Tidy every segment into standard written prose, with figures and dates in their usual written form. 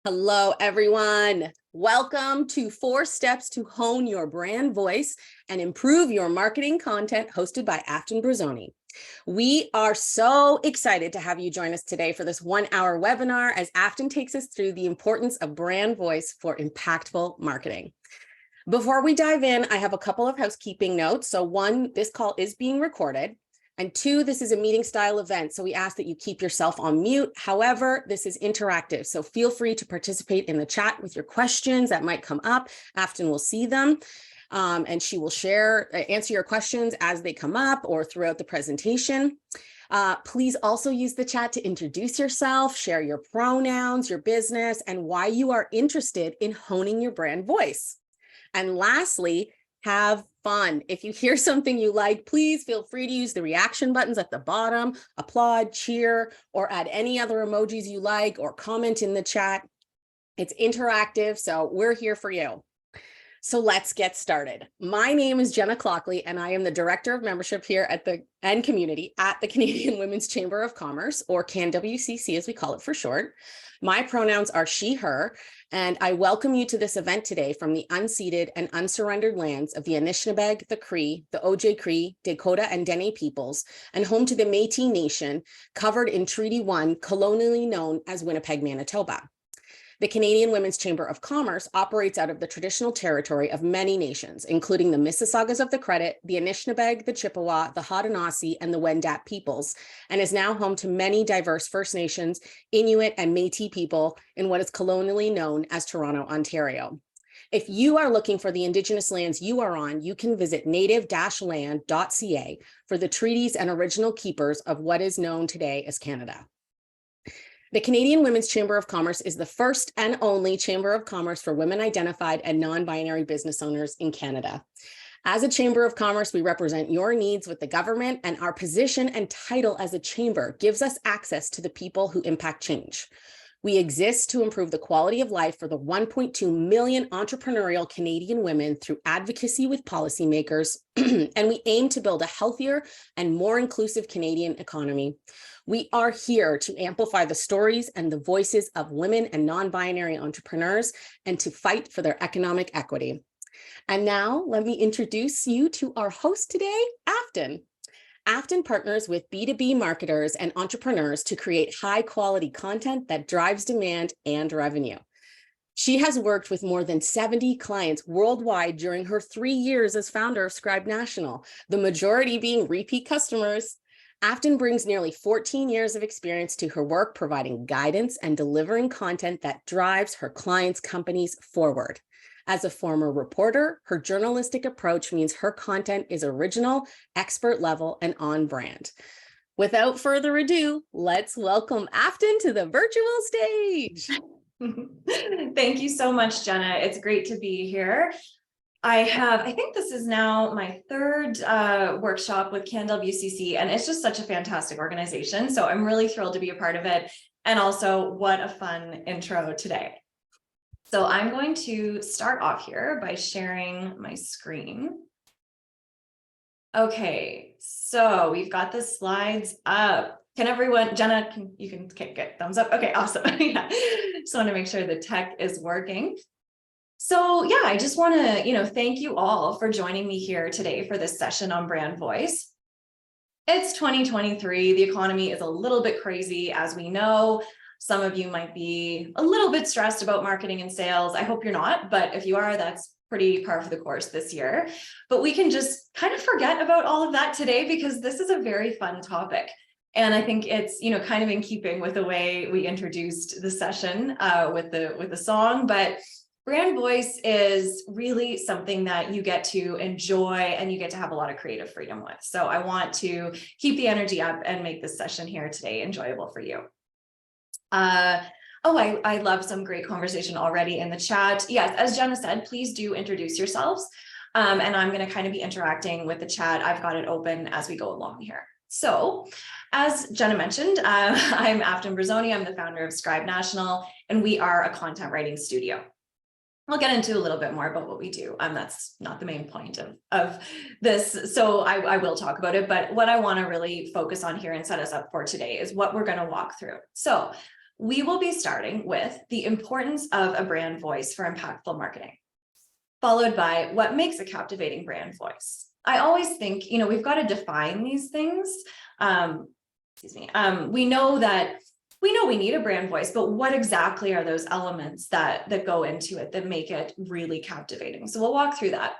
Hello, everyone. Welcome to 4 Steps to Hone Your Brand Voice and Improve Your Marketing Content, hosted by Afton Brazzoni. We are so excited to have you join us today for this 1-hour webinar as Afton takes us through the importance of brand voice for impactful marketing. Before we dive in, I have a couple of housekeeping notes. So 1, this call is being recorded. And 2, this is a meeting style event, so we ask that you keep yourself on mute. However, this is interactive, so feel free to participate in the chat with your questions that might come up. Afton will see them, and she will answer your questions as they come up or throughout the presentation. Please also use the chat to introduce yourself, share your pronouns, your business, and why you are interested in honing your brand voice. And lastly, have fun. If you hear something you like, please feel free to use the reaction buttons at the bottom, applaud, cheer, or add any other emojis you like, or comment in the chat. It's interactive, so we're here for you. So let's get started. My name is Jenna Clockley, and I am the Director of Membership here and Community at the Canadian Women's Chamber of Commerce, or CanWCC as we call it for short. My pronouns are she, her, and I welcome you to this event today from the unceded and unsurrendered lands of the Anishinaabe, the Cree, the Ojibwe, Dakota, and Dene peoples, and home to the Métis Nation, covered in Treaty 1, colonially known as Winnipeg, Manitoba. The Canadian Women's Chamber of Commerce operates out of the traditional territory of many nations, including the Mississaugas of the Credit, the Anishinaabe, the Chippewa, the Haudenosaunee, and the Wendat peoples, and is now home to many diverse First Nations, Inuit, and Métis people in what is colonially known as Toronto, Ontario. If you are looking for the Indigenous lands you are on, you can visit native-land.ca for the treaties and original keepers of what is known today as Canada. The Canadian Women's Chamber of Commerce is the first and only Chamber of Commerce for women identified and non-binary business owners in Canada. As a Chamber of Commerce, we represent your needs with the government, and our position and title as a chamber gives us access to the people who impact change. We exist to improve the quality of life for the 1.2 million entrepreneurial Canadian women through advocacy with policymakers, and we aim to build a healthier and more inclusive Canadian economy. We are here to amplify the stories and the voices of women and non-binary entrepreneurs and to fight for their economic equity. And now let me introduce you to our host today, Afton. Afton partners with B2B marketers and entrepreneurs to create high-quality content that drives demand and revenue. She has worked with more than 70 clients worldwide during her 3 years as founder of Scribe National, the majority being repeat customers. Afton brings nearly 14 years of experience to her work, providing guidance and delivering content that drives her clients' companies forward. As a former reporter, her journalistic approach means her content is original, expert level, and on brand. Without further ado, let's welcome Afton to the virtual stage. Thank you so much, Jenna. It's great to be here. I think this is now my 3rd workshop with CanWCC, and it's just such a fantastic organization. So I'm really thrilled to be a part of it. And also, what a fun intro today. So I'm going to start off here by sharing my screen. Okay, so we've got the slides up. Can everyone, Jenna, you can get thumbs up? Okay, awesome. Yeah. Just want to make sure the tech is working. So yeah, I just want to, thank you all for joining me here today for this session on brand voice. It's 2023. The economy is a little bit crazy, as we know. Some of you might be a little bit stressed about marketing and sales. I hope you're not, but if you are, that's pretty par for the course this year. But we can just kind of forget about all of that today because this is a very fun topic. And I think it's, kind of in keeping with the way we introduced the session with the song, but brand voice is really something that you get to enjoy and you get to have a lot of creative freedom with. So I want to keep the energy up and make this session here today enjoyable for you. I love some great conversation already in the chat. Yes, as Jenna said, please do introduce yourselves. And I'm going to kind of be interacting with the chat. I've got it open as we go along here. So as Jenna mentioned, I'm Afton Brazzoni. I'm the founder of Scribe National, and we are a content writing studio. I'll get into a little bit more about what we do. That's not the main point of this, so I will talk about it, but what I want to really focus on here and set us up for today is what we're going to walk through. So we will be starting with the importance of a brand voice for impactful marketing, followed by what makes a captivating brand voice. I always think, we've got to define these things. We know we need a brand voice, but what exactly are those elements that go into it that make it really captivating? So we'll walk through that.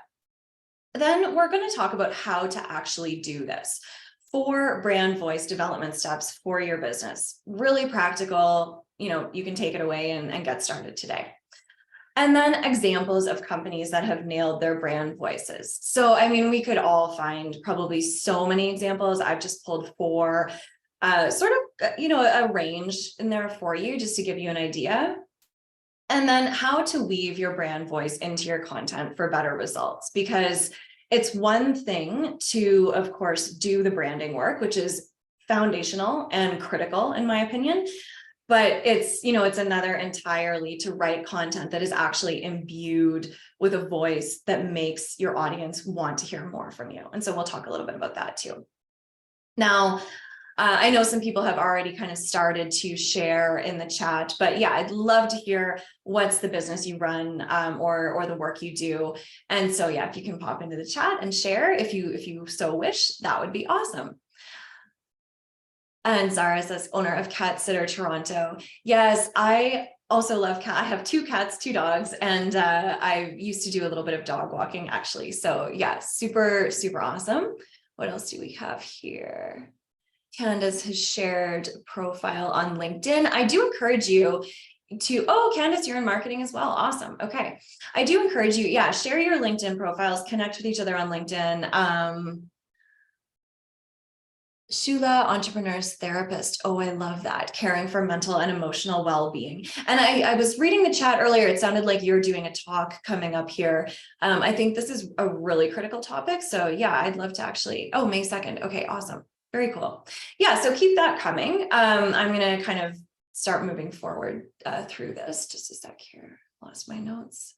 Then we're going to talk about how to actually do this. 4 brand voice development steps for your business. Really practical, you can take it away and get started today. And then examples of companies that have nailed their brand voices. So, we could all find probably so many examples. I've just pulled 4, a range in there for you just to give you an idea. And then how to weave your brand voice into your content for better results, because it's one thing to, of course, do the branding work, which is foundational and critical, in my opinion. But it's another entirely to write content that is actually imbued with a voice that makes your audience want to hear more from you. And so we'll talk a little bit about that too. Now, I know some people have already kind of started to share in the chat, but yeah, I'd love to hear what's the business you run or the work you do. And so yeah, if you can pop into the chat and share if you so wish, that would be awesome. And Zara says, owner of Cat Sitter Toronto. Yes, I also love cat. I have 2 cats, 2 dogs, and I used to do a little bit of dog walking actually. So yeah, super, super awesome. What else do we have here? Candace has shared profile on LinkedIn. I do encourage you to, Candace, you're in marketing as well. Awesome. Okay. I do encourage you, share your LinkedIn profiles, connect with each other on LinkedIn. Shula, entrepreneurs, therapist. Oh, I love that. Caring for mental and emotional well-being. And I was reading the chat earlier. It sounded like you're doing a talk coming up here. I think this is a really critical topic. So yeah, I'd love to actually, May 2nd. Okay, awesome. Very cool. Yeah, so keep that coming. I'm going to kind of start moving forward through this. Just a sec here. Lost my notes.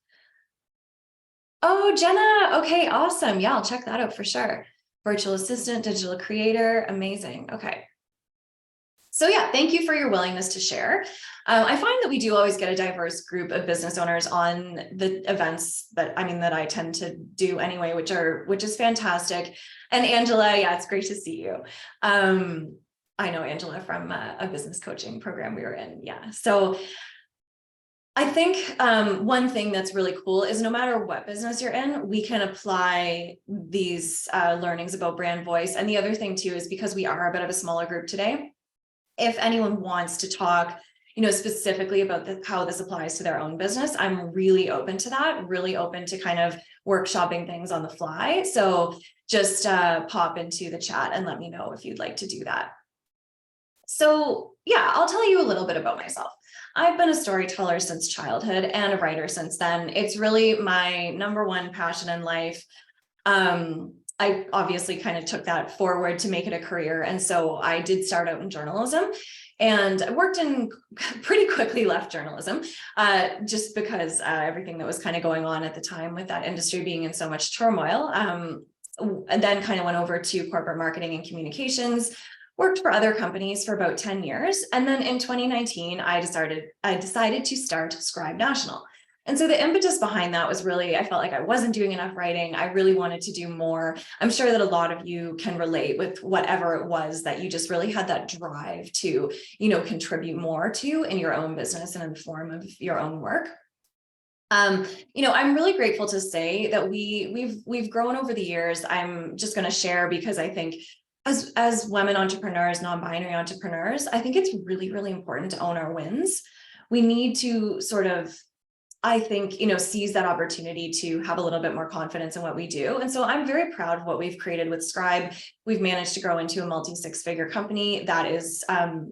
Oh, Jenna. Okay, awesome. Yeah, I'll check that out for sure. Virtual assistant, digital creator. Amazing. Okay. So yeah, thank you for your willingness to share. I find that we do always get a diverse group of business owners on the events that I tend to do anyway, which is fantastic. And Angela, yeah, it's great to see you. I know Angela from a business coaching program we were in. Yeah. So I think one thing that's really cool is no matter what business you're in, we can apply these learnings about brand voice. And the other thing too is because we are a bit of a smaller group today, if anyone wants to talk, specifically about how this applies to their own business, I'm really open to that, really open to kind of workshopping things on the fly. So just pop into the chat and let me know if you'd like to do that. So yeah, I'll tell you a little bit about myself. I've been a storyteller since childhood and a writer since then. It's really my #1 passion in life. I obviously kind of took that forward to make it a career. And so I did start out in journalism and I worked in pretty quickly left journalism just because everything that was kind of going on at the time with that industry being in so much turmoil. And then kind of went over to corporate marketing and communications, worked for other companies for about 10 years. And then in 2019, I decided to start Scribe National. And so the impetus behind that was really, I felt like I wasn't doing enough writing. I really wanted to do more. I'm sure that a lot of you can relate with whatever it was that you just really had that drive to, contribute more to in your own business and in the form of your own work. I'm really grateful to say that we've grown over the years. I'm just going to share because I think as women entrepreneurs, non-binary entrepreneurs, I think it's really, really important to own our wins. We need to sort of, I think, seize that opportunity to have a little bit more confidence in what we do. And so I'm very proud of what we've created with Scribe. We've managed to grow into a multi-6-figure company that is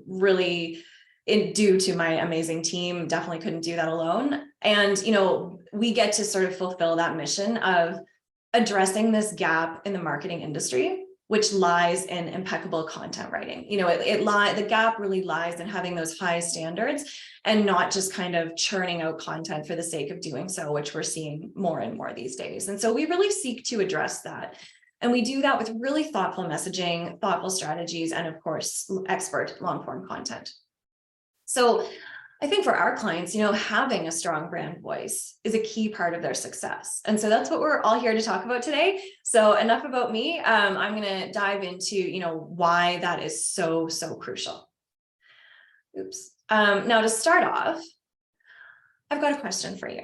really due to my amazing team. Definitely couldn't do that alone. And, we get to sort of fulfill that mission of addressing this gap in the marketing industry, which lies in impeccable content writing. The gap really lies in having those high standards and not just kind of churning out content for the sake of doing so, which we're seeing more and more these days. And so we really seek to address that. And we do that with really thoughtful messaging, thoughtful strategies, and of course, expert long-form content. So I think for our clients, having a strong brand voice is a key part of their success. And so that's what we're all here to talk about today. So enough about me. I'm going to dive into, why that is so, so crucial. Oops. Now to start off, I've got a question for you.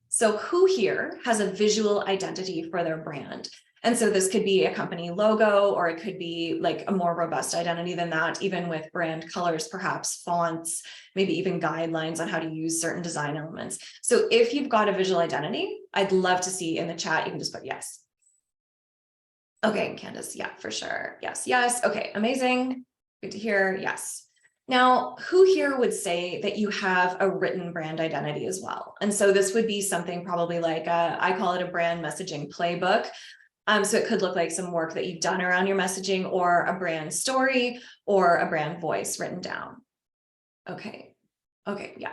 So who here has a visual identity for their brand? And so this could be a company logo, or it could be like a more robust identity than that, even with brand colors, perhaps fonts, maybe even guidelines on how to use certain design elements. So if you've got a visual identity, I'd love to see in the chat, you can just put yes. Okay, Candace, yeah, for sure. Yes, yes. Okay, amazing. Good to hear. Yes. Now, who here would say that you have a written brand identity as well? And so this would be something probably like I call it a brand messaging playbook. So it could look like some work that you've done around your messaging, or a brand story, or a brand voice written down. Okay. Okay. Yeah,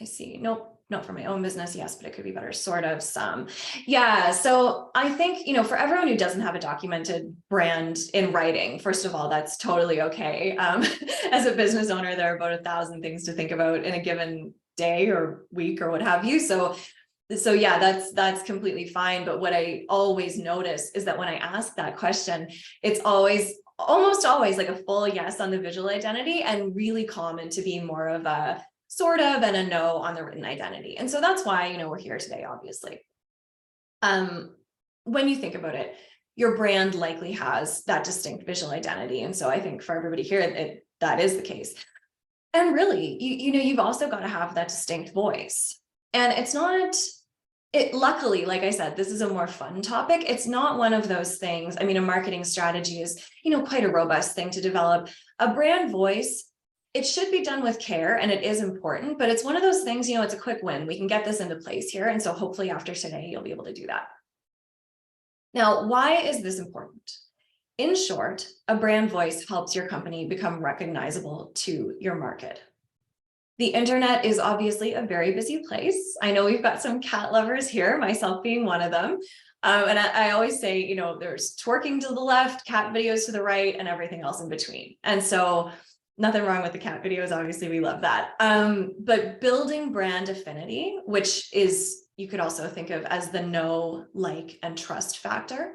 I see. Nope. Not for my own business. Yes, but it could be better. Sort of some. Yeah. So I think, for everyone who doesn't have a documented brand in writing, first of all, that's totally okay. As a business owner, there are about 1,000 things to think about in a given day or week or what have you. So yeah, that's completely fine. But what I always notice is that when I ask that question, it's almost always like a full yes on the visual identity, and really common to be more of a sort of and a no on the written identity. And so that's why, we're here today, obviously. When you think about it, your brand likely has that distinct visual identity. And so I think for everybody here, that is the case. And really, you've also got to have that distinct voice. And luckily, like I said, this is a more fun topic. It's not one of those things. I mean, a marketing strategy is, quite a robust thing to develop. A brand voice, it should be done with care, and it is important, but it's one of those things, it's a quick win. We can get this into place here. And so hopefully after today, you'll be able to do that. Now, why is this important? In short, a brand voice helps your company become recognizable to your market. The internet is obviously a very busy place. I know we've got some cat lovers here, myself being one of them. And I always say, there's twerking to the left, cat videos to the right, and everything else in between. And so nothing wrong with the cat videos. Obviously, we love that. But building brand affinity, which is, you could also think of as the know, like, and trust factor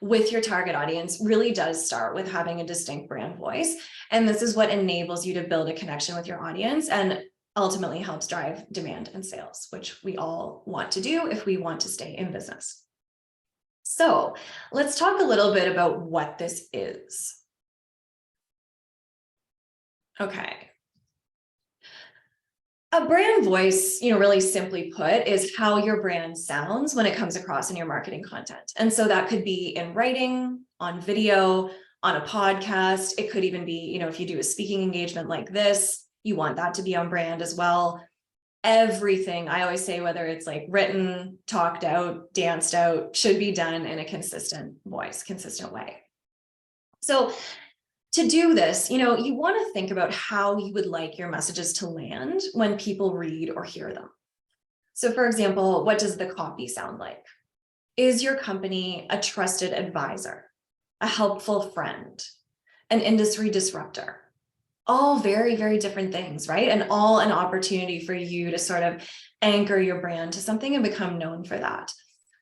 with your target audience, really does start with having a distinct brand voice. And this is what enables you to build a connection with your audience, and ultimately helps drive demand and sales, which we all want to do if we want to stay in business. So let's talk a little bit about what this is. Okay. A brand voice, really simply put, is how your brand sounds when it comes across in your marketing content. And so that could be in writing, on video, on a podcast. It could even be, if you do a speaking engagement like this, you want that to be on brand as well. Everything, I always say, whether it's like written, talked out, danced out, should be done in a consistent voice, consistent way. So to do this, you want to think about how you would like your messages to land when people read or hear them. So for example, what does the copy sound like? Is your company a trusted advisor, a helpful friend, an industry disruptor? All very, very different things, right? And all an opportunity for you to sort of anchor your brand to something and become known for that.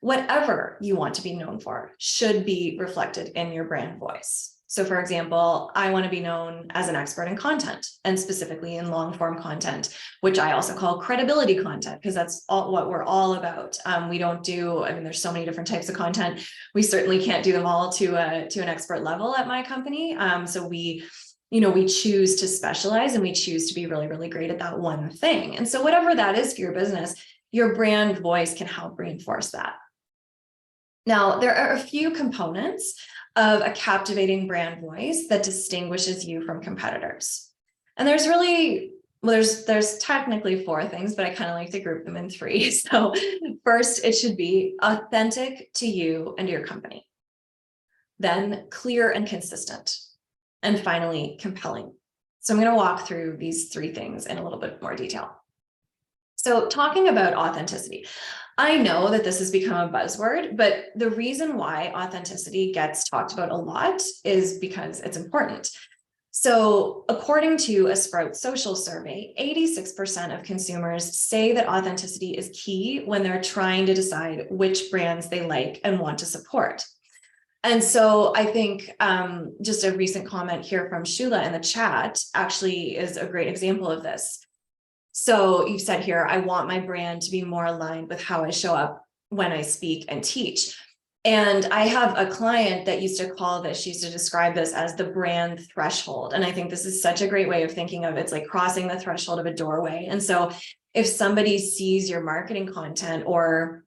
Whatever you want to be known for should be reflected in your brand voice. So for example, I want to be known as an expert in content, and specifically in long form content, which I also call credibility content, because that's what we're all about. We don't do, there's so many different types of content. We certainly can't do them all to an expert level at my company. So we choose to specialize, and we choose to be really, really great at that one thing. And so whatever that is for your business, your brand voice can help reinforce that. Now, there are a few components of a captivating brand voice that distinguishes you from competitors. And there's really, there's technically 4 things, but I kind of like to group them in 3. So first, it should be authentic to you and your company. Then clear and consistent. And finally, compelling. So I'm going to walk through these 3 things in a little bit more detail. So talking about authenticity, I know that this has become a buzzword, but the reason why authenticity gets talked about a lot is because it's important. So according to a Sprout Social survey, 86% of consumers say that authenticity is key when they're trying to decide which brands they like and want to support. And so I think just a recent comment here from Shula in the chat actually is a great example of this. So you've said here, I want my brand to be more aligned with how I show up when I speak and teach. And I have a client that used to call this, she used to describe this as the brand threshold. And I think this is such a great way of thinking of it. It's like crossing the threshold of a doorway. And so if somebody sees your marketing content or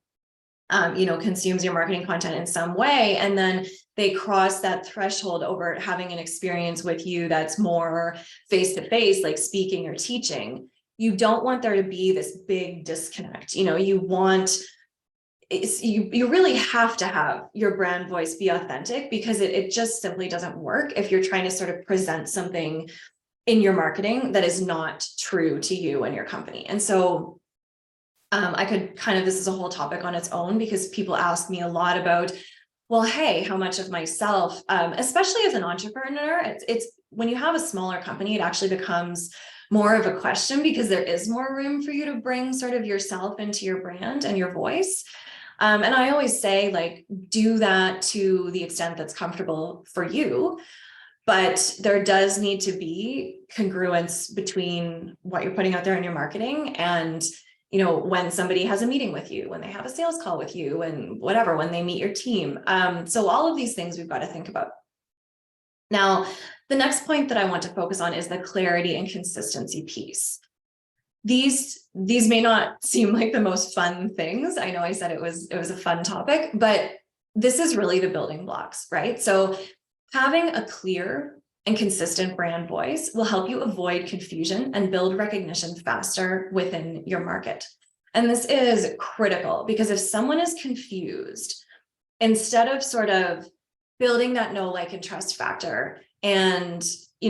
consumes your marketing content in some way, and then they cross that threshold over having an experience with you that's more face-to-face, like speaking or teaching, you don't want there to be this big disconnect. You want, you really have to have your brand voice be authentic, because it just simply doesn't work if you're trying to sort of present something in your marketing that is not true to you and your company. And so I could this is a whole topic on its own, because people ask me a lot about, well, hey, how much of myself, especially as an entrepreneur, it's when you have a smaller company, it actually becomes more of a question, because there is more room for you to bring sort of yourself into your brand and your voice. And I always say, like, do that to the extent that's comfortable for you. But there does need to be congruence between what you're putting out there in your marketing and, when somebody has a meeting with you, when they have a sales call with you, and whatever, when they meet your team. So all of these things we've got to think about. Now, the next point that I want to focus on is the clarity and consistency piece. These may not seem like the most fun things. I know I said it was a fun topic, but this is really the building blocks, right? So having a clear and consistent brand voice will help you avoid confusion and build recognition faster within your market. And this is critical, because if someone is confused, instead of sort of building that know, like, and trust factor and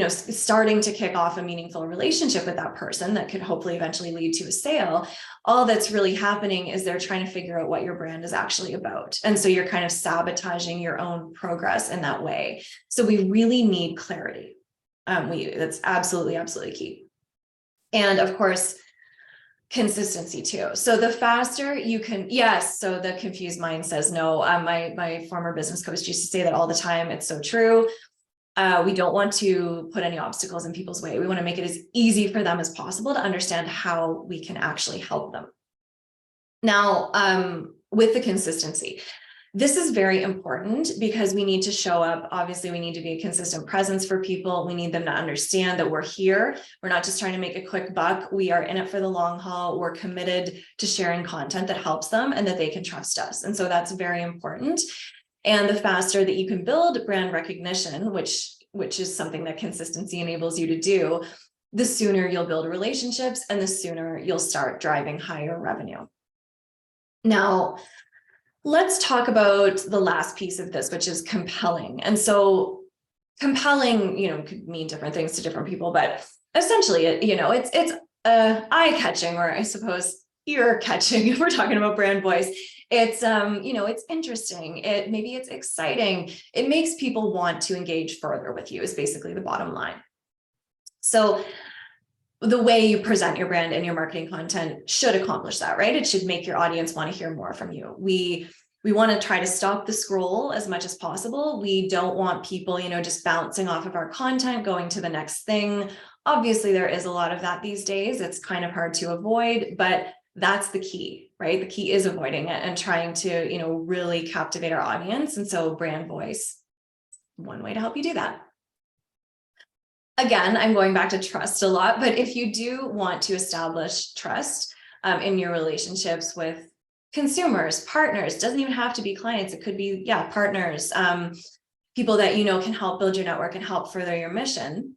starting to kick off a meaningful relationship with that person that could hopefully eventually lead to a sale, all that's really happening is they're trying to figure out what your brand is actually about. And so you're kind of sabotaging your own progress in that way. So we really need clarity. That's absolutely key. And of course, consistency too. So the faster you can, yes. So the confused mind says no. My former business coach used to say that all the time. It's so true. We don't want to put any obstacles in people's way. We want to make it as easy for them as possible to understand how we can actually help them. Now, with the consistency, this is very important, because we need to show up. Obviously, we need to be a consistent presence for people. We need them to understand that we're here. We're not just trying to make a quick buck. We are in it for the long haul. We're committed to sharing content that helps them and that they can trust us. And so that's very important. And the faster that you can build brand recognition, which is something that consistency enables you to do, the sooner you'll build relationships and the sooner you'll start driving higher revenue. Now, let's talk about the last piece of this, which is compelling. And so compelling, could mean different things to different people, but essentially, it's eye-catching, or I suppose ear-catching, if we're talking about brand voice. It's, it's interesting. Maybe it's exciting. It makes people want to engage further with you, is basically the bottom line. So the way you present your brand and your marketing content should accomplish that, right? It should make your audience want to hear more from you. We want to try to stop the scroll as much as possible. We don't want people, just bouncing off of our content, going to the next thing. Obviously, there is a lot of that these days. It's kind of hard to avoid, but that's the key, right? The key is avoiding it and trying to, really captivate our audience. And so brand voice, one way to help you do that. Again, I'm going back to trust a lot, but if you do want to establish trust in your relationships with consumers, partners, doesn't even have to be clients. It could be, partners, people that, can help build your network and help further your mission.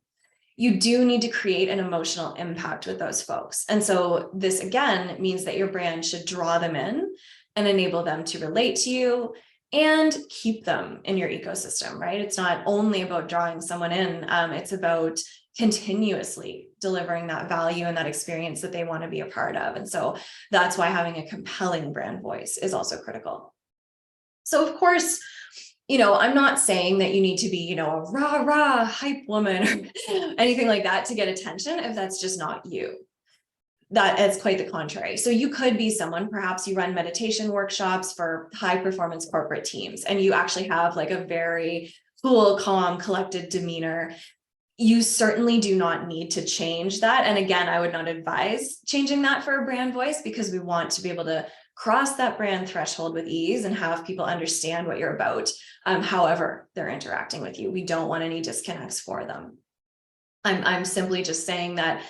You do need to create an emotional impact with those folks. And so this, again, means that your brand should draw them in and enable them to relate to you and keep them in your ecosystem, right? It's not only about drawing someone in, it's about continuously delivering that value and that experience that they want to be a part of. And so that's why having a compelling brand voice is also critical. So of course, I'm not saying that you need to be, a rah hype woman or anything like that to get attention if that's just not you. That is quite the contrary. So you could be someone, perhaps you run meditation workshops for high performance corporate teams, and you actually have like a very cool, calm, collected demeanor. You certainly do not need to change that. And again, I would not advise changing that for a brand voice, because we want to be able to cross that brand threshold with ease and have people understand what you're about, however they're interacting with you. We don't want any disconnects for them. I'm simply just saying that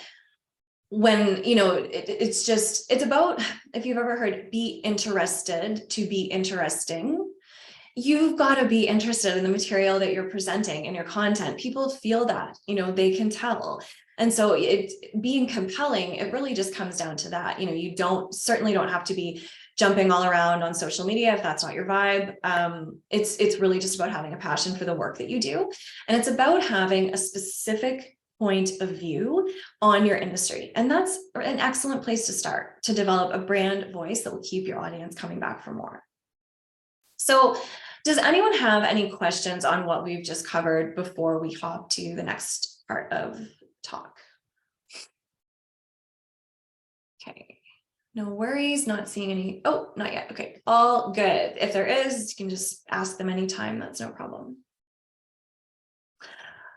when, it's about, if you've ever heard be interested to be interesting, you've got to be interested in the material that you're presenting and your content. People feel that, they can tell. And so being compelling, it really just comes down to that. You certainly don't have to be jumping all around on social media if that's not your vibe. It's really just about having a passion for the work that you do. And it's about having a specific point of view on your industry. And that's an excellent place to start, to develop a brand voice that will keep your audience coming back for more. So does anyone have any questions on what we've just covered before we hop to the next part of talk? Okay, no worries, not seeing any. Oh, not yet. Okay, all good. If there is, you can just ask them anytime. That's no problem.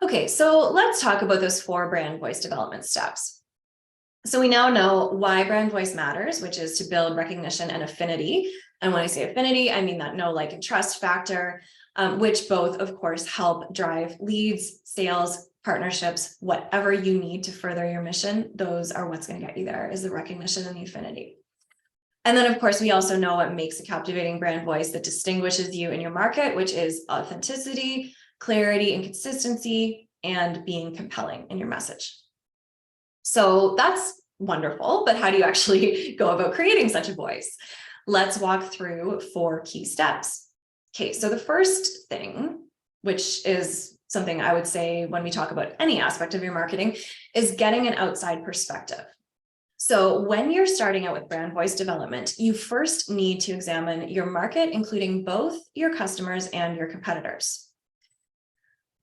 Okay, so let's talk about those 4 brand voice development steps. So we now know why brand voice matters, which is to build recognition and affinity. And when I say affinity, I mean that know, like, and trust factor, which both, of course, help drive leads, sales, partnerships, whatever you need to further your mission. Those are what's going to get you there, is the recognition and the affinity. And then, of course, we also know what makes a captivating brand voice that distinguishes you in your market, which is authenticity, clarity, and consistency, and being compelling in your message. So that's wonderful, but how do you actually go about creating such a voice? Let's walk through 4 key steps. Okay, so the first thing, which is something I would say when we talk about any aspect of your marketing, is getting an outside perspective. So when you're starting out with brand voice development, you first need to examine your market, including both your customers and your competitors.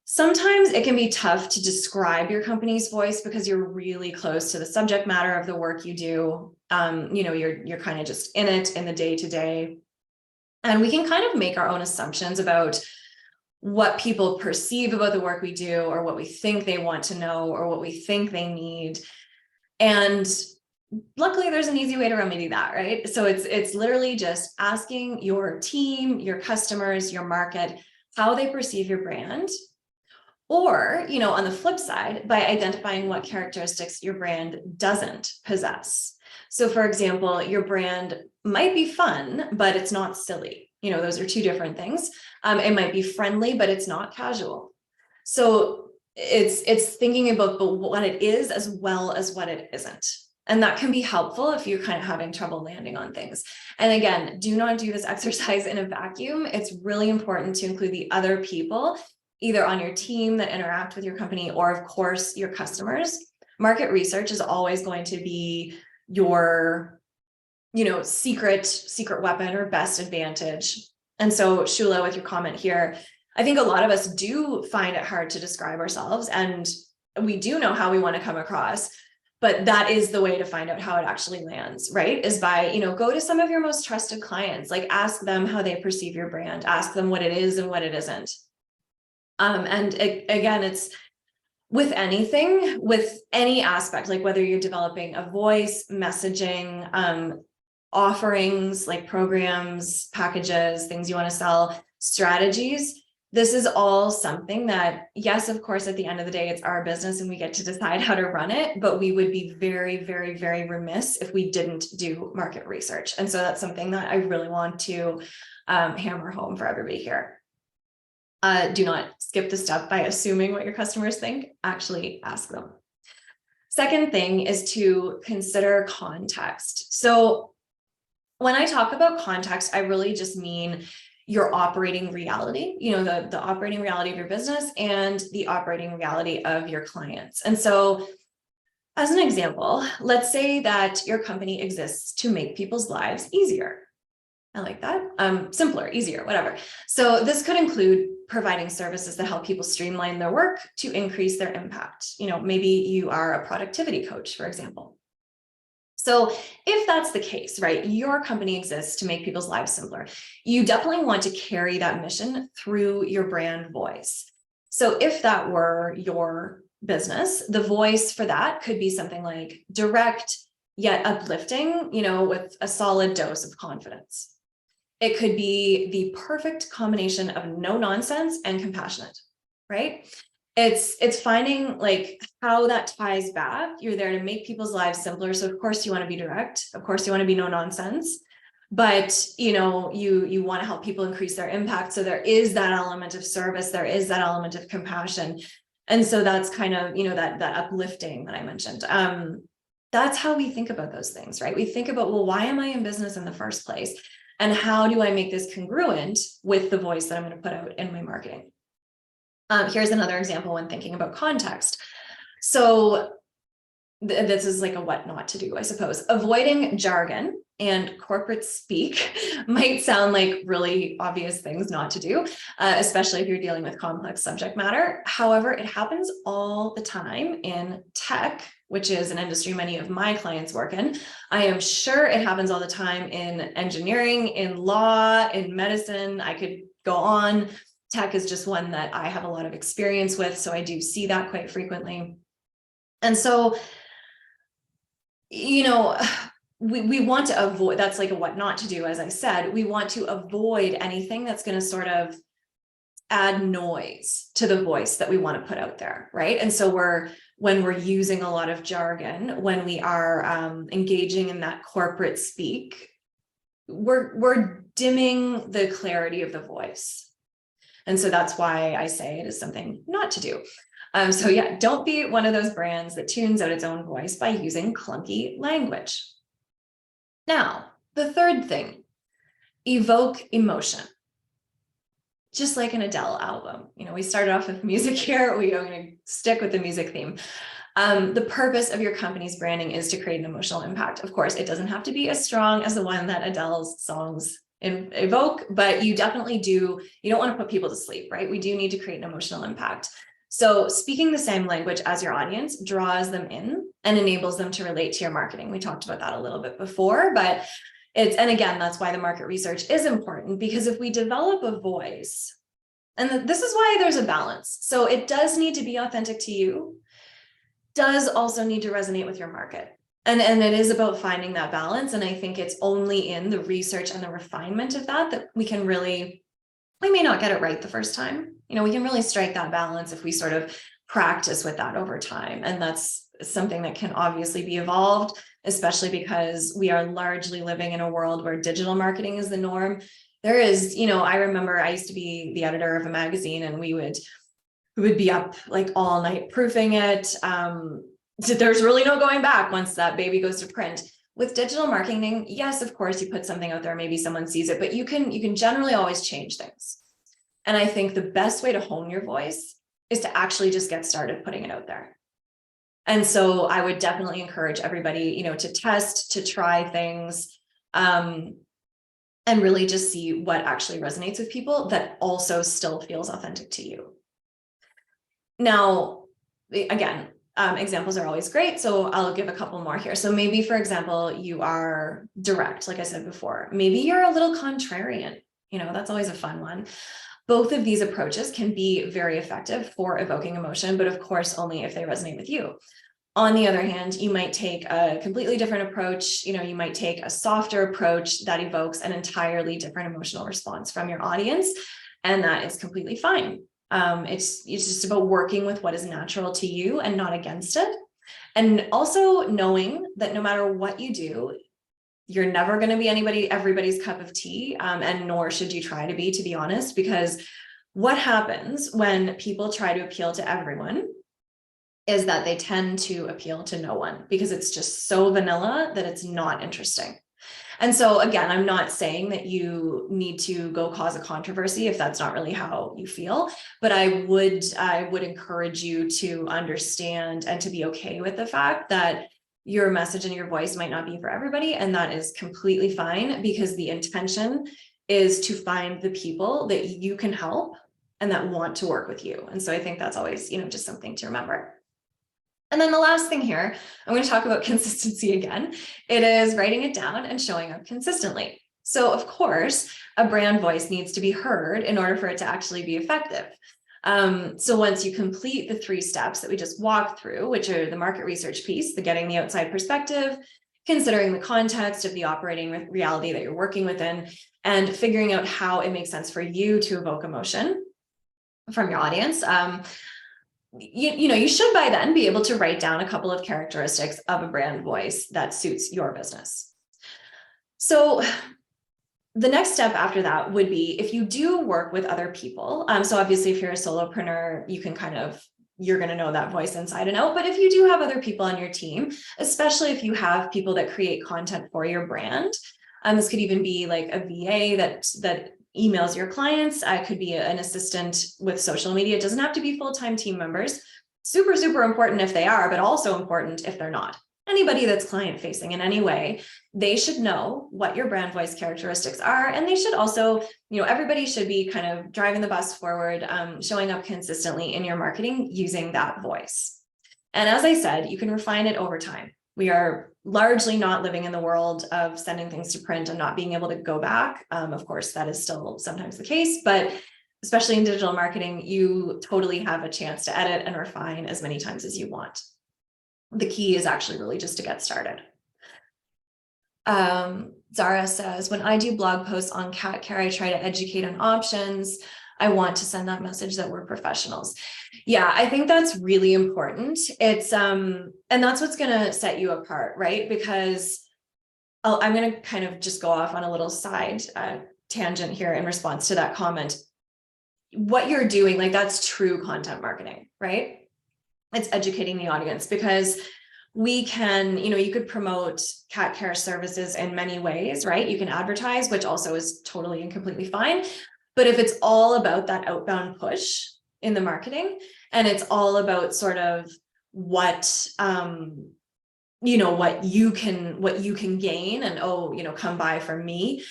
Sometimes it can be tough to describe your company's voice because you're really close to the subject matter of the work you do. You're kind of just in it in the day-to-day. And we can kind of make our own assumptions about what people perceive about the work we do, or what we think they want to know, or what we think they need. And luckily, there's an easy way to remedy that, right? So it's literally just asking your team, your customers, your market, how they perceive your brand. Or, on the flip side, by identifying what characteristics your brand doesn't possess. So for example, your brand might be fun, but it's not silly. Those are 2 different things. It might be friendly, but it's not casual. So it's thinking about what it is as well as what it isn't. And that can be helpful if you're kind of having trouble landing on things. And again, do not do this exercise in a vacuum. It's really important to include the other people, either on your team that interact with your company, or of course your customers. Market research is always going to be your, secret weapon or best advantage. And so Shula, with your comment here, I think a lot of us do find it hard to describe ourselves, and we do know how we want to come across, but that is the way to find out how it actually lands, right? Is by, go to some of your most trusted clients, like ask them how they perceive your brand, ask them what it is and what it isn't. Again, it's with anything, with any aspect, like whether you're developing a voice, messaging, offerings like programs, packages, things you want to sell, strategies. This is all something that, yes, of course, at the end of the day, it's our business and we get to decide how to run it, but we would be very, very, very remiss if we didn't do market research. And so that's something that I really want to hammer home for everybody here. Do not skip the step by assuming what your customers think. Actually ask them. Second thing is to consider context. So when I talk about context, I really just mean your operating reality, the operating reality of your business and the operating reality of your clients. And so as an example, let's say that your company exists to make people's lives easier. I like that. Simpler, easier, whatever. So this could include providing services that help people streamline their work to increase their impact. Maybe you are a productivity coach, for example. So if that's the case, right, your company exists to make people's lives simpler. You definitely want to carry that mission through your brand voice. So if that were your business, the voice for that could be something like direct yet uplifting, with a solid dose of confidence. It could be the perfect combination of no nonsense and compassionate, right? It's finding like how that ties back. You're there to make people's lives simpler. So of course you want to be direct. Of course you want to be no nonsense, but you want to help people increase their impact. So there is that element of service. There is that element of compassion. And so that's kind of, that uplifting that I mentioned. That's how we think about those things, right? We think about, well, why am I in business in the first place? And how do I make this congruent with the voice that I'm going to put out in my marketing? Here's another example when thinking about context. So this is like a what not to do, I suppose. Avoiding jargon and corporate speak might sound like really obvious things not to do, especially if you're dealing with complex subject matter. However, it happens all the time in tech, which is an industry many of my clients work in. I am sure it happens all the time in engineering, in law, in medicine. I could go on. Tech is just one that I have a lot of experience with, so I do see that quite frequently. And so, we want to avoid, that's like a what not to do, as I said. We want to avoid anything that's going to sort of add noise to the voice that we want to put out there, right? And so when we're using a lot of jargon, when we are engaging in that corporate speak, we're dimming the clarity of the voice. And so that's why I say it is something not to do. So yeah, don't be one of those brands that tunes out its own voice by using clunky language. Now, the third thing, evoke emotion. Just like an Adele album. We started off with music here. We are going to stick with the music theme. The purpose of your company's branding is to create an emotional impact. Of course, it doesn't have to be as strong as the one that Adele's songs evoke, but you definitely do. You don't want to put people to sleep, right? We do need to create an emotional impact. So speaking the same language as your audience draws them in and enables them to relate to your marketing. We talked about that a little bit before, but and again, that's why the market research is important, because if we develop a voice, and this is why there's a balance. So it does need to be authentic to you, does also need to resonate with your market. And it is about finding that balance. And I think it's only in the research and the refinement of that we can really, we may not get it right the first time. We can really strike that balance if we sort of practice with that over time. And that's something that can obviously be evolved, especially because we are largely living in a world where digital marketing is the norm. There is, I remember I used to be the editor of a magazine, and we would be up like all night proofing it. So there's really no going back once that baby goes to print. With digital marketing, yes, of course, you put something out there, maybe someone sees it, but you can generally always change things. And I think the best way to hone your voice is to actually just get started putting it out there. And so I would definitely encourage everybody, to test, to try things, and really just see what actually resonates with people that also still feels authentic to you. Now, again, examples are always great. So I'll give a couple more here. So maybe, for example, you are direct, like I said before. Maybe you're a little contrarian. That's always a fun one. Both of these approaches can be very effective for evoking emotion, but of course, only if they resonate with you. On the other hand, you might take a completely different approach. You might take a softer approach that evokes an entirely different emotional response from your audience, and that is completely fine. It's just about working with what is natural to you and not against it. And also knowing that no matter what you do, you're never going to be everybody's cup of tea, and nor should you try to be honest, because what happens when people try to appeal to everyone is that they tend to appeal to no one, because it's just so vanilla that it's not interesting. And so again, I'm not saying that you need to go cause a controversy if that's not really how you feel, but I would encourage you to understand and to be okay with the fact that your message and your voice might not be for everybody, and that is completely fine, because the intention is to find the people that you can help and that want to work with you. And so I think that's always, just something to remember. And then the last thing here, I'm going to talk about consistency again. It is writing it down and showing up consistently. So of course, a brand voice needs to be heard in order for it to actually be effective. So once you complete the 3 steps that we just walked through, which are the market research piece, the getting the outside perspective, considering the context of the operating reality that you're working within, and figuring out how it makes sense for you to evoke emotion from your audience, you should by then be able to write down a couple of characteristics of a brand voice that suits your business. So the next step after that would be, if you do work with other people, so obviously if you're a solopreneur, you're going to know that voice inside and out. But if you do have other people on your team, especially if you have people that create content for your brand, this could even be like a VA that emails your clients. It could be an assistant with social media. It doesn't have to be full-time team members. Super, super important if they are, but also important if they're not. Anybody that's client facing in any way, they should know what your brand voice characteristics are. And they should also, everybody should be kind of driving the bus forward, showing up consistently in your marketing using that voice. And as I said, you can refine it over time. We are largely not living in the world of sending things to print and not being able to go back. Of course, that is still sometimes the case, but especially in digital marketing, you totally have a chance to edit and refine as many times as you want. The key is actually really just to get started. Zara says, when I do blog posts on cat care, I try to educate on options. I want to send that message that we're professionals. Yeah, I think that's really important. It's, and that's what's going to set you apart, right? Because I'm going to kind of just go off on a little side tangent here in response to that comment. What you're doing, like, that's true content marketing, right? It's educating the audience, because we can, you could promote cat care services in many ways, right? You can advertise, which also is totally and completely fine. But if it's all about that outbound push in the marketing, and it's all about sort of what, what you can gain, and, come buy from me,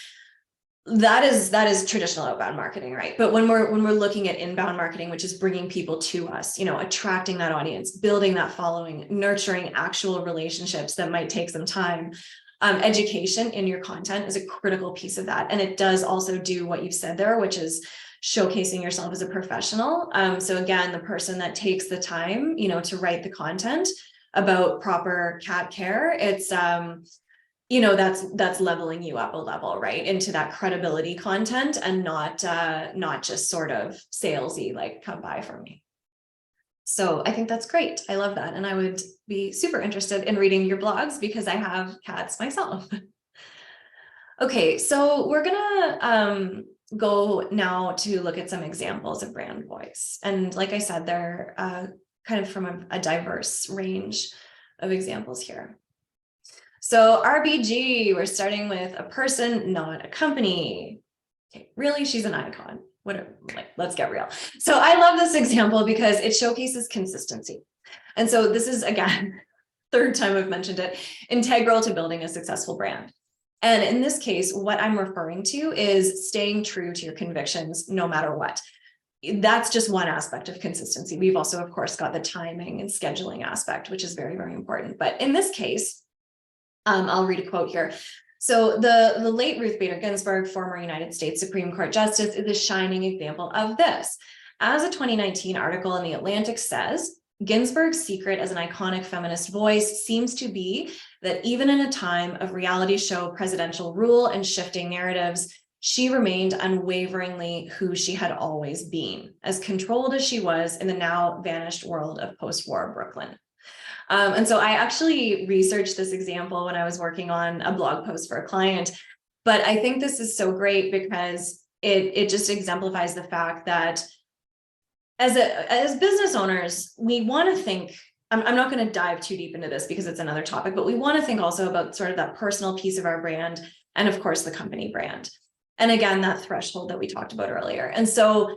that is traditional outbound marketing, right? But when we're looking at inbound marketing, which is bringing people to us, attracting that audience, building that following, nurturing actual relationships that might take some time, education in your content is a critical piece of that. And it does also do what you've said there, which is showcasing yourself as a professional. So again, the person that takes the time, to write the content about proper cat care, it's that's leveling you up a level, right, into that credibility content, and not just sort of salesy, like, come buy from me. So I think that's great. I love that. And I would be super interested in reading your blogs, because I have cats myself. Okay, so we're gonna go now to look at some examples of brand voice. And like I said, they're kind of from a diverse range of examples here. So RBG, we're starting with a person, not a company. Okay, really, she's an icon. Let's get real. So I love this example because it showcases consistency. And so this is, again, third time I've mentioned it, integral to building a successful brand. And in this case, what I'm referring to is staying true to your convictions no matter what. That's just one aspect of consistency. We've also, of course, got the timing and scheduling aspect, which is very, very important. But in this case, I'll read a quote here. So the late Ruth Bader Ginsburg, former United States Supreme Court Justice, is a shining example of this. As a 2019 article in The Atlantic says, Ginsburg's secret as an iconic feminist voice seems to be that even in a time of reality show presidential rule and shifting narratives, she remained unwaveringly who she had always been, as controlled as she was in the now vanished world of post-war Brooklyn. And so I actually researched this example when I was working on a blog post for a client, but I think this is so great because it just exemplifies the fact that as business owners, we want to think, I'm not going to dive too deep into this because it's another topic, but we want to think also about sort of that personal piece of our brand and, of course, the company brand. And again, that threshold that we talked about earlier. And so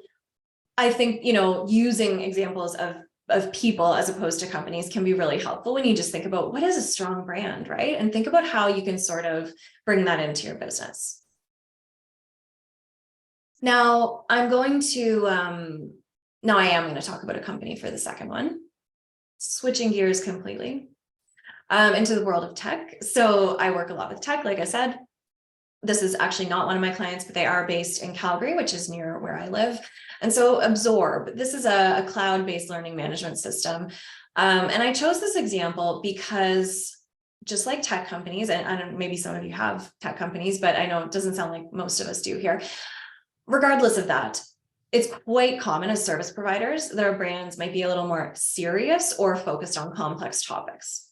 I think, using examples of people as opposed to companies can be really helpful when you just think about what is a strong brand, right? And think about how you can sort of bring that into your business. Now I am going to talk about a company for the second one, switching gears completely into the world of tech. So I work a lot with tech, like I said. This is actually not one of my clients, but they are based in Calgary, which is near where I live. And so Absorb, this is a cloud-based learning management system. And I chose this example because just like tech companies, and maybe some of you have tech companies, but I know it doesn't sound like most of us do here. Regardless of that, it's quite common as service providers, their brands might be a little more serious or focused on complex topics.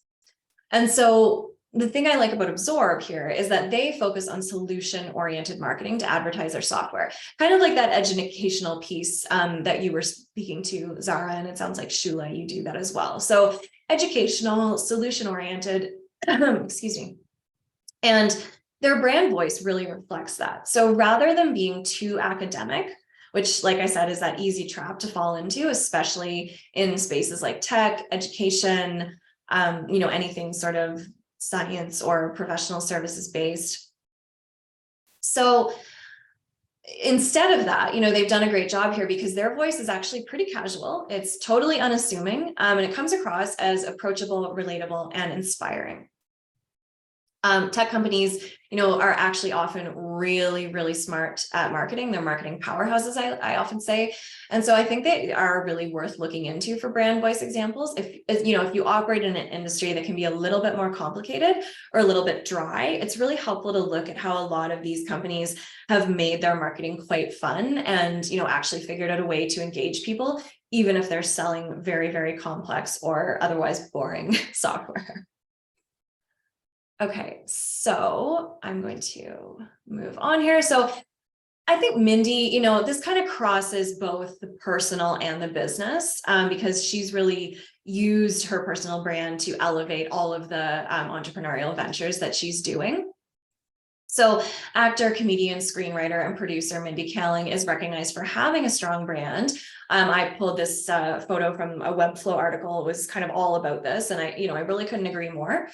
And so the thing I like about Absorb here is that they focus on solution-oriented marketing to advertise their software, kind of like that educational piece that you were speaking to, Zara, and it sounds like Shula, you do that as well. So educational, solution-oriented, excuse me, and their brand voice really reflects that. So rather than being too academic, which, like I said, is that easy trap to fall into, especially in spaces like tech, education, anything sort of science or professional services based. So instead of that, they've done a great job here because their voice is actually pretty casual. It's totally unassuming, and it comes across as approachable, relatable, and inspiring. Tech companies, are actually often really, really smart at marketing. They're marketing powerhouses, I often say. And so I think they are really worth looking into for brand voice examples. If you operate in an industry that can be a little bit more complicated or a little bit dry, it's really helpful to look at how a lot of these companies have made their marketing quite fun and, actually figured out a way to engage people, even if they're selling very, very complex or otherwise boring software. Okay, so I'm going to move on here. So I think Mindy, this kind of crosses both the personal and the business because she's really used her personal brand to elevate all of the entrepreneurial ventures that she's doing. So actor, comedian, screenwriter, and producer Mindy Kaling is recognized for having a strong brand. I pulled this photo from a Webflow article. It was kind of all about this, and I really couldn't agree more.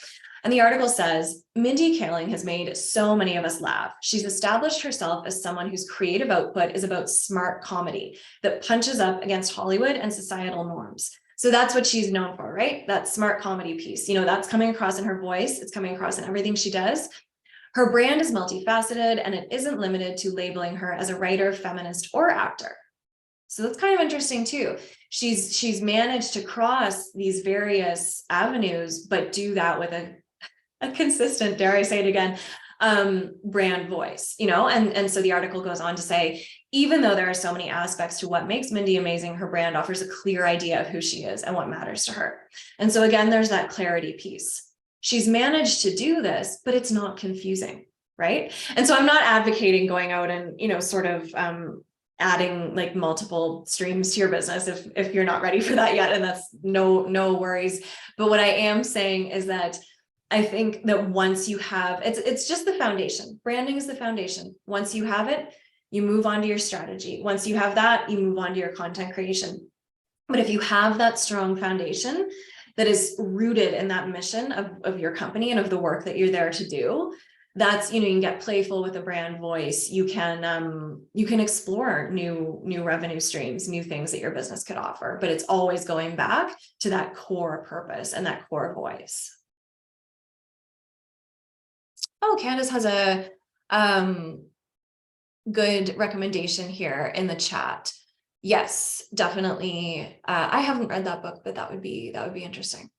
And the article says, Mindy Kaling has made so many of us laugh. She's established herself as someone whose creative output is about smart comedy that punches up against Hollywood and societal norms. So that's what she's known for, right? That smart comedy piece. That's coming across in her voice. It's coming across in everything she does. Her brand is multifaceted, and it isn't limited to labeling her as a writer, feminist, or actor. So that's kind of interesting too. She's managed to cross these various avenues, but do that with a consistent, dare I say it again, brand voice, and so the article goes on to say, even though there are so many aspects to what makes Mindy amazing, her brand offers a clear idea of who she is and what matters to her. And so again, there's that clarity piece. She's managed to do this, but it's not confusing, right? And so I'm not advocating going out and, sort of adding like multiple streams to your business if you're not ready for that yet, and that's no worries. But what I am saying is that I think that once you have, it's just the foundation. Branding is the foundation. Once you have it, you move on to your strategy. Once you have that, you move on to your content creation. But if you have that strong foundation that is rooted in that mission of your company and of the work that you're there to do, that's, you can get playful with a brand voice. You can explore new revenue streams, new things that your business could offer, but it's always going back to that core purpose and that core voice. Oh, Candace has a good recommendation here in the chat. Yes, definitely. I haven't read that book, but that would be interesting.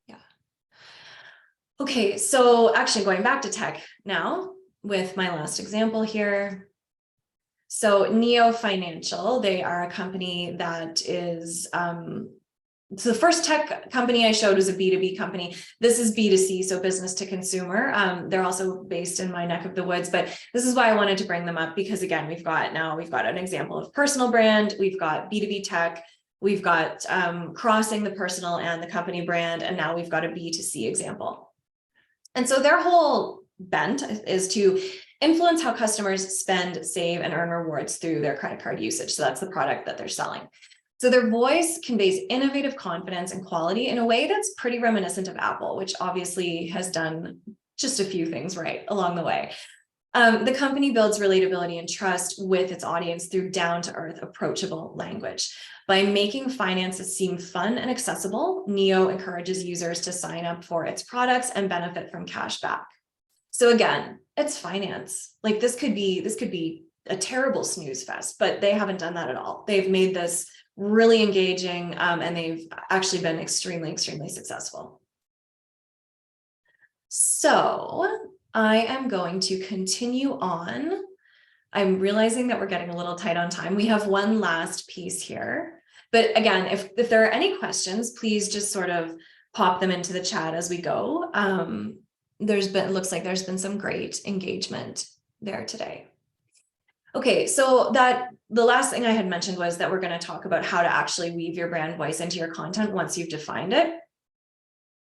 Yeah. Okay, so actually going back to tech now with my last example here. So Neo Financial, they are a company that is so the first tech company I showed was a B2B company. This is B2C, so business to consumer. They're also based in my neck of the woods, but this is why I wanted to bring them up because again, we've got an example of personal brand, we've got B2B tech, we've got crossing the personal and the company brand, and now we've got a B2C example. And so their whole bent is to influence how customers spend, save, and earn rewards through their credit card usage. So that's the product that they're selling. So their voice conveys innovative confidence and quality in a way that's pretty reminiscent of Apple, which obviously has done just a few things right along the way. The company builds relatability and trust with its audience through down-to-earth, approachable language. By making finances seem fun and accessible, Neo encourages users to sign up for its products and benefit from cash back. So again, it's finance. Like this could be a terrible snooze fest, but they haven't done that at all. They've made this really engaging, and they've actually been extremely, extremely successful. So I am going to continue on. I'm realizing that we're getting a little tight on time. We have one last piece here, but again, if there are any questions, please just sort of pop them into the chat as we go. It looks like there's been some great engagement there today. Okay, so the last thing I had mentioned was that we're going to talk about how to actually weave your brand voice into your content once you've defined it.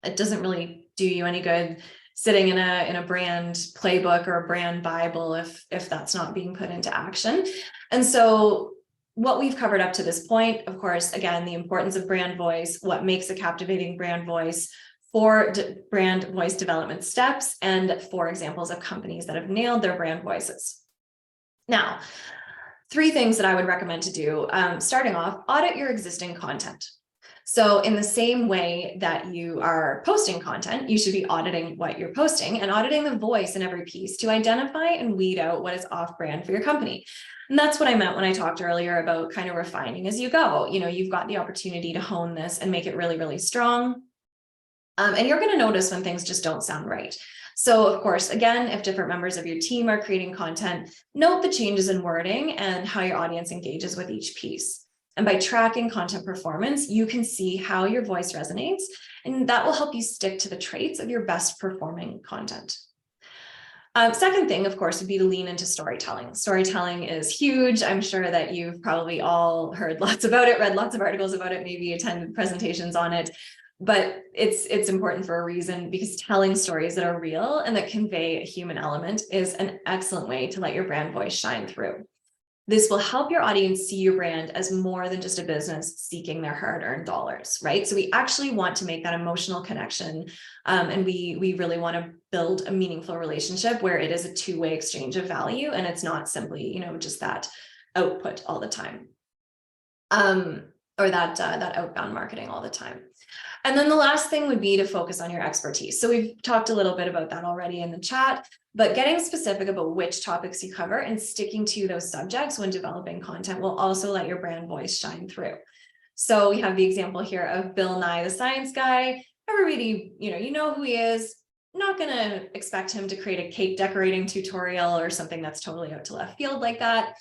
It doesn't really do you any good sitting in a brand playbook or a brand Bible if that's not being put into action. And so what we've covered up to this point, of course, again, the importance of brand voice, what makes a captivating brand voice, 4 brand voice development steps, and 4 examples of companies that have nailed their brand voices. Now, 3 things that I would recommend to do. Starting off, audit your existing content. So in the same way that you are posting content, you should be auditing what you're posting and auditing the voice in every piece to identify and weed out what is off-brand for your company. And that's what I meant when I talked earlier about kind of refining as you go. You know, you've got the opportunity to hone this and make it really, really strong. And you're going to notice when things just don't sound right. So of course, again, if different members of your team are creating content, note the changes in wording and how your audience engages with each piece. And by tracking content performance, you can see how your voice resonates, and that will help you stick to the traits of your best performing content. Second thing, of course, would be to lean into storytelling. Storytelling is huge. I'm sure that you've probably all heard lots about it, read lots of articles about it, maybe attended presentations on it. But it's important for a reason, because telling stories that are real and that convey a human element is an excellent way to let your brand voice shine through. This will help your audience see your brand as more than just a business seeking their hard-earned dollars, right? So we actually want to make that emotional connection, and we really want to build a meaningful relationship where it is a two-way exchange of value, and it's not simply, you know, just that output all the time, or that outbound marketing all the time. And then the last thing would be to focus on your expertise. So we've talked a little bit about that already in the chat, but getting specific about which topics you cover and sticking to those subjects when developing content will also let your brand voice shine through. So we have the example here of Bill Nye the Science Guy. Everybody, you know who he is. Not going to expect him to create a cake decorating tutorial or something that's totally out to left field like that.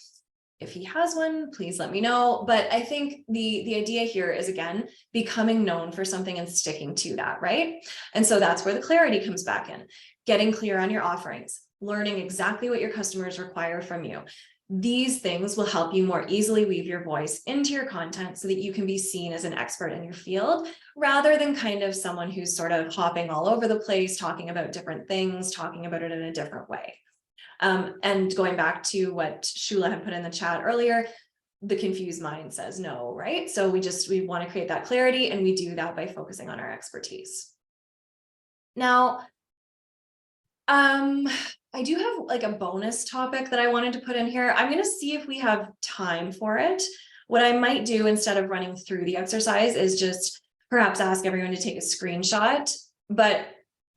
If he has one, please let me know. But I think the idea here is, again, becoming known for something and sticking to that, right? And so that's where the clarity comes back in. Getting clear on your offerings, learning exactly what your customers require from you. These things will help you more easily weave your voice into your content so that you can be seen as an expert in your field, rather than kind of someone who's sort of hopping all over the place, talking about different things, talking about it in a different way. And going back to what Shula had put in the chat earlier, the confused mind says no, right? So we want to create that clarity, and we do that by focusing on our expertise. Now, I do have like a bonus topic that I wanted to put in here. I'm going to see if we have time for it. What I might do instead of running through the exercise is just perhaps ask everyone to take a screenshot, but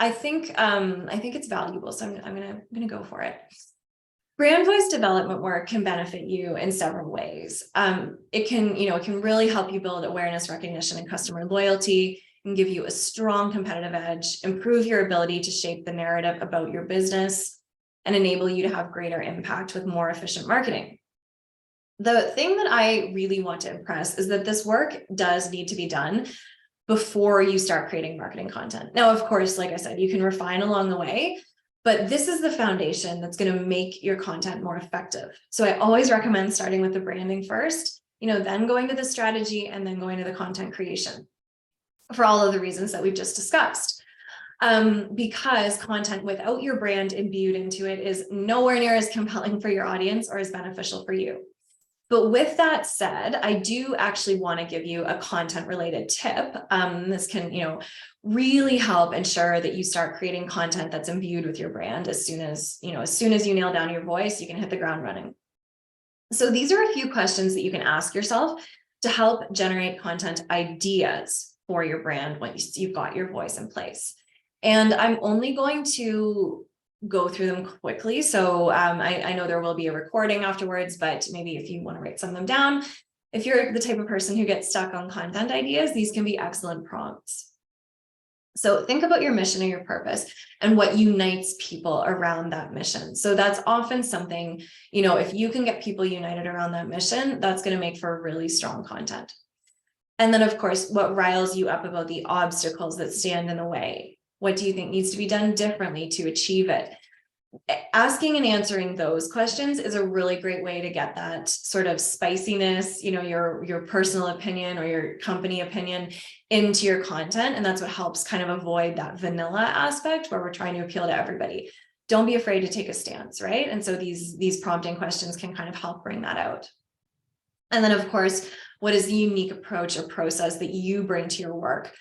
I think it's valuable, so I'm gonna go for it. Brand voice development work can benefit you in several ways. It can really help you build awareness, recognition, and customer loyalty, and give you a strong competitive edge, improve your ability to shape the narrative about your business, and enable you to have greater impact with more efficient marketing. The thing that I really want to impress is that this work does need to be done before you start creating marketing content. Now, of course, like I said, you can refine along the way, but this is the foundation that's going to make your content more effective. So I always recommend starting with the branding first, then going to the strategy, and then going to the content creation for all of the reasons that we've just discussed. Because content without your brand imbued into it is nowhere near as compelling for your audience or as beneficial for you. But with that said, I do actually want to give you a content related tip. This can, really help ensure that you start creating content that's imbued with your brand as soon as you nail down your voice, you can hit the ground running. So these are a few questions that you can ask yourself to help generate content ideas for your brand once you've got your voice in place. And I'm only going to go through them quickly. So I know there will be a recording afterwards, but maybe if you want to write some of them down, if you're the type of person who gets stuck on content ideas, these can be excellent prompts. So think about your mission or your purpose and what unites people around that mission. So that's often something, if you can get people united around that mission, that's going to make for really strong content. And then, of course, what riles you up about the obstacles that stand in the way? What do you think needs to be done differently to achieve it? Asking and answering those questions is a really great way to get that sort of spiciness, your personal opinion or your company opinion into your content. And that's what helps kind of avoid that vanilla aspect where we're trying to appeal to everybody. Don't be afraid to take a stance, right? And so these prompting questions can kind of help bring that out. And then, of course, what is the unique approach or process that you bring to your work?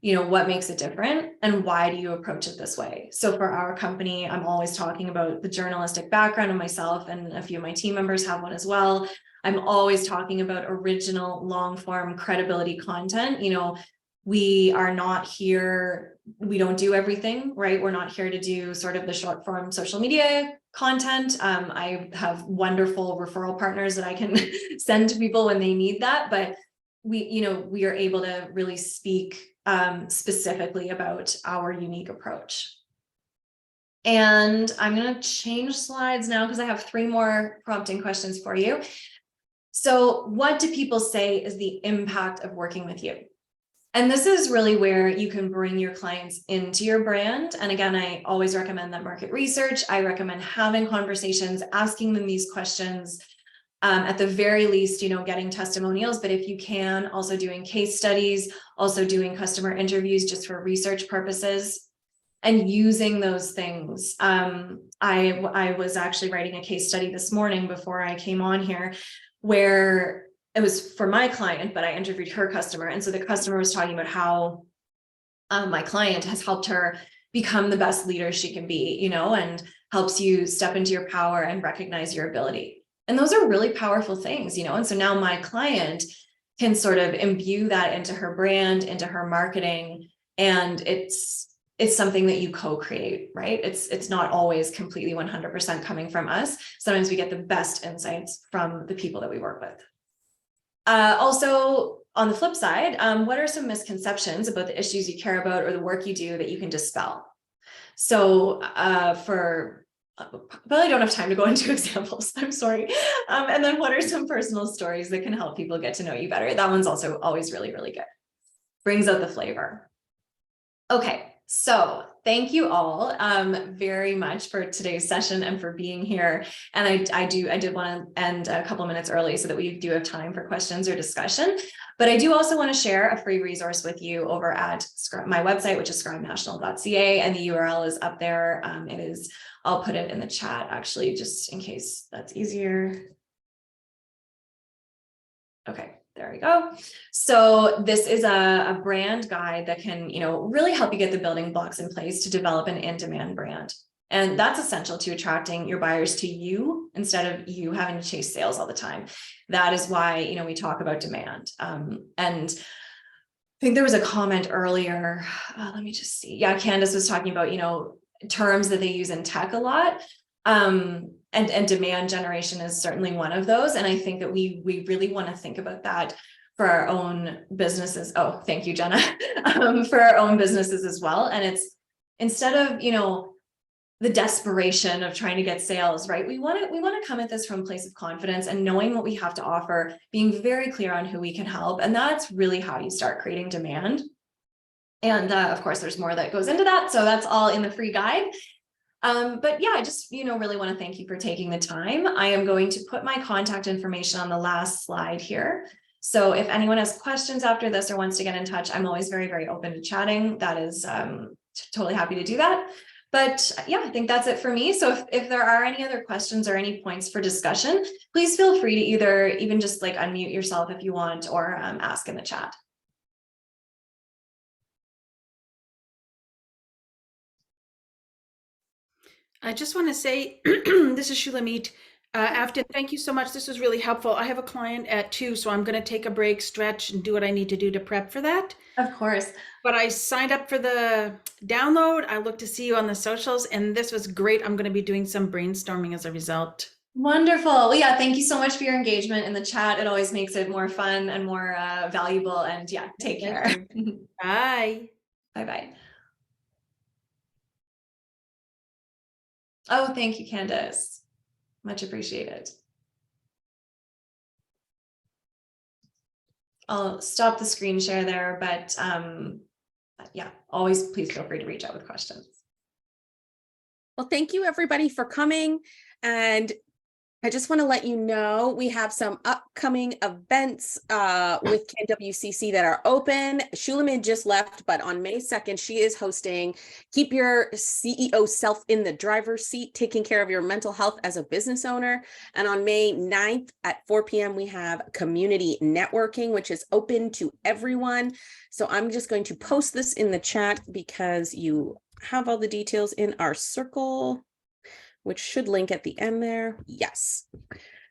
What makes it different and why do you approach it this way? So for our company, I'm always talking about the journalistic background of myself, and a few of my team members have one as well. I'm always talking about original long form credibility content. We are not here, we don't do everything, right? We're not here to do sort of the short form social media content. I have wonderful referral partners that I can send to people when they need that, but we are able to really speak specifically about our unique approach. And I'm going to change slides now because I have 3 more prompting questions for you. So what do people say is the impact of working with you? And this is really where you can bring your clients into your brand. And again, I always recommend that market research. I recommend having conversations, asking them these questions. At the very least, getting testimonials, but if you can, also doing case studies, also doing customer interviews just for research purposes and using those things. I was actually writing a case study this morning before I came on here where it was for my client, but I interviewed her customer. And so the customer was talking about how my client has helped her become the best leader she can be, and helps you step into your power and recognize your ability. And those are really powerful things, and so now my client can sort of imbue that into her brand, into her marketing, and it's something that you co-create, right? It's not always completely 100% coming from us. Sometimes we get the best insights from the people that we work with. Also, on the flip side, what are some misconceptions about the issues you care about or the work you do that you can dispel? So probably don't have time to go into examples. I'm sorry. And then what are some personal stories that can help people get to know you better? That one's also always really, really good. Brings out the flavor. Okay, so thank you all very much for today's session and for being here. And I did want to end a couple of minutes early so that we do have time for questions or discussion. But I do also want to share a free resource with you over at my website, which is scribenational.ca, and the URL is up there. I'll put it in the chat actually, just in case that's easier. Okay, there we go. So this is a brand guide that can, really help you get the building blocks in place to develop an in-demand brand. And that's essential to attracting your buyers to you instead of you having to chase sales all the time. That is why, we talk about demand. And I think there was a comment earlier. Let me just see. Yeah, Candace was talking about, terms that they use in tech a lot. And demand generation is certainly one of those. And I think that we really want to think about that for our own businesses. Oh, thank you, Jenna. For our own businesses as well. And it's instead of, the desperation of trying to get sales, right? We want to come at this from a place of confidence and knowing what we have to offer, being very clear on who we can help. And that's really how you start creating demand. And of course, there's more that goes into that. So that's all in the free guide. But yeah, I just, really want to thank you for taking the time. I am going to put my contact information on the last slide here. So if anyone has questions after this or wants to get in touch, I'm always very, very open to chatting. That is totally happy to do that. But yeah, I think that's it for me. So if there are any other questions or any points for discussion, please feel free to either even just like unmute yourself if you want, or ask in the chat. I just want to say, this is Shulamit. Afton, thank you so much. This was really helpful. I have a client at 2, so I'm going to take a break, stretch, and do what I need to do to prep for that. Of course. But I signed up for the download. I look to see you on the socials, and this was great. I'm going to be doing some brainstorming as a result. Wonderful. Well, yeah, thank you so much for your engagement in the chat. It always makes it more fun and more valuable. And yeah, take care. Bye. Bye-bye. Oh, thank you, Candace. Much appreciated. I'll stop the screen share there, but yeah, always please feel free to reach out with questions. Well, thank you everybody for coming. And I just want to let you know we have some upcoming events with CanWCC that are open. Shulamit just left, but on May 2nd, she is hosting Keep Your CEO Self in the Driver's Seat, Taking Care of Your Mental Health as a Business Owner. And on May 9th at 4 p.m., we have Community Networking, which is open to everyone. So I'm just going to post this in the chat because you have all the details in our circle, which should link at the end there. Yes.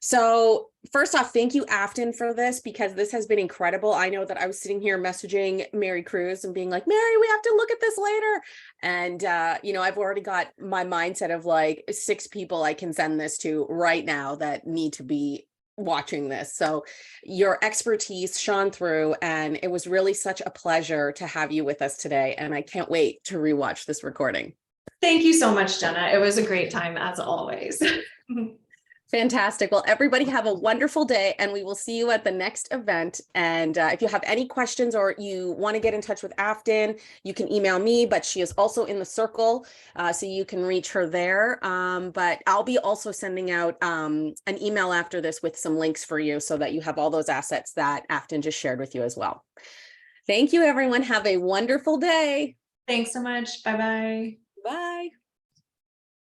So first off, thank you, Afton, for this, because this has been incredible. I know that I was sitting here messaging Mary Cruz and being like, Mary, we have to look at this later. And, you know, I've already got my mindset of like 6 people I can send this to right now that need to be watching this. So your expertise shone through, and it was really such a pleasure to have you with us today. And I can't wait to rewatch this recording. Thank you so much, Jenna. It was a great time as always. Fantastic. Well, everybody have a wonderful day, and we will see you at the next event. And if you have any questions or you want to get in touch with Afton, you can email me, but she is also in the circle, so you can reach her there. But I'll be also sending out an email after this with some links for you so that you have all those assets that Afton just shared with you as well. Thank you, everyone. Have a wonderful day. Thanks so much. Bye-bye. Bye.